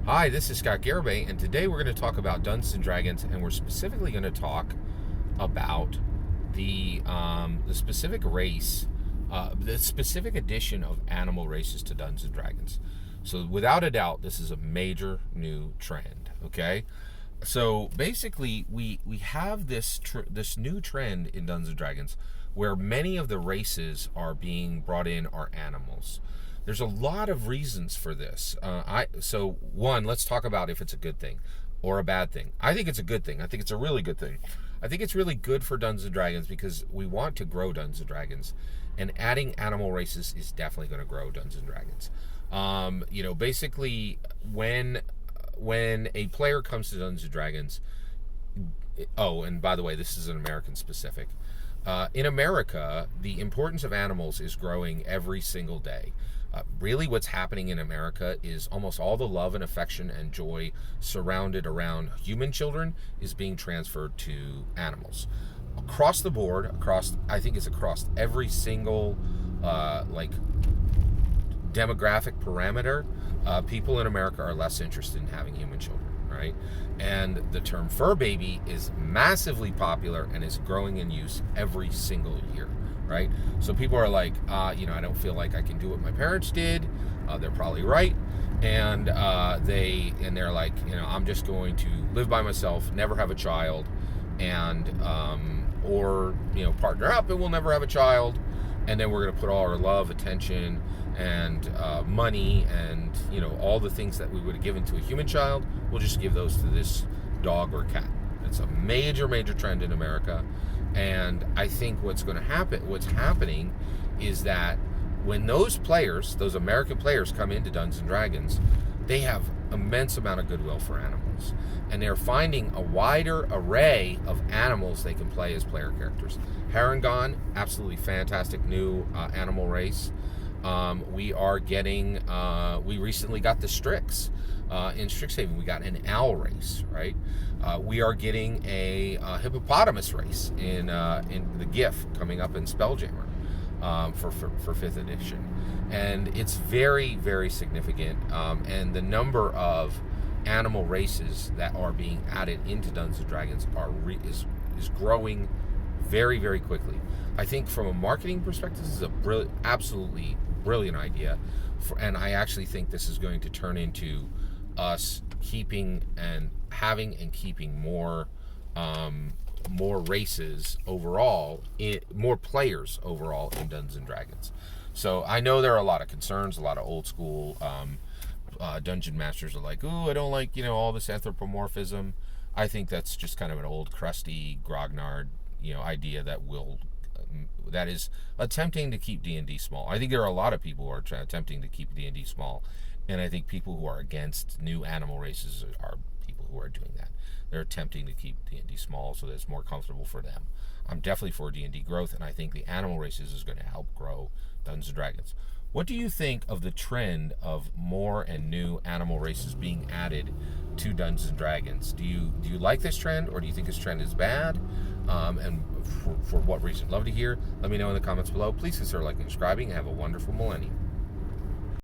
Hi, this is Scott Garibay, and today we're going to talk about Dungeons and Dragons, and we're specifically going to talk about the specific race, the specific addition of animal races to Dungeons and Dragons. So, without a doubt, this is a major new trend. Okay, so basically, we have this new trend in Dungeons and Dragons where many of the races are being brought in are animals. There's a lot of reasons for this. One, let's talk about if it's a good thing or a bad thing. I think it's a good thing. I think it's a really good thing. I think it's really good for Dungeons and Dragons because we want to grow Dungeons and Dragons, and adding animal races is definitely going to grow Dungeons and Dragons. Basically, when a player comes to Dungeons and Dragons, and by the way, this is an American specific. In America, the importance of animals is growing every single day. Really, what's happening in America is almost all the love and affection and joy surrounded around human children is being transferred to animals. Across the board, I think it's across every single demographic parameter, people in America are less interested in having human children, right? And the term fur baby is massively popular and is growing in use every single year, right? So people are like, I don't feel like I can do what my parents did. They're probably right. And they're like, I'm just going to live by myself, never have a child, and or partner up and we'll never have a child. And then we're going to put all our love, attention, and money, and all the things that we would have given to a human child, we'll just give those to this dog or cat. It's a major, major trend in America, and I think what's happening, is that when those American players, come into Dungeons and Dragons, they have immense amount of goodwill for animals, and they're finding a wider array of animals they can play as player characters. Harengon, absolutely fantastic new animal race. We recently got the Strix. In Strixhaven, we got an owl race, right? We are getting a hippopotamus race in the Giff coming up in Spelljammer for 5th edition. And it's very, very significant. And the number of animal races that are being added into Dungeons & Dragons is growing very, very quickly. I think from a marketing perspective, this is a absolutely brilliant idea, and I actually think this is going to turn into us keeping more races overall, more players overall in Dungeons and Dragons. So I know there are a lot of concerns. A lot of old school dungeon masters are like, "Ooh, I don't like all this anthropomorphism." I think that's just kind of an old crusty grognard idea that is attempting to keep D&D small. I think there are a lot of people who are attempting to keep D&D small, and I think people who are against new animal races are people who are doing that. They're attempting to keep D&D small so that it's more comfortable for them. I'm definitely for D&D growth, and I think the animal races is going to help grow Dungeons & Dragons. What do you think of the trend of more and new animal races being added to Dungeons & Dragons? Do you like this trend, or do you think this trend is bad? And for what reason? Love to hear. Let me know in the comments below. Please consider liking and subscribing, and have a wonderful millennium.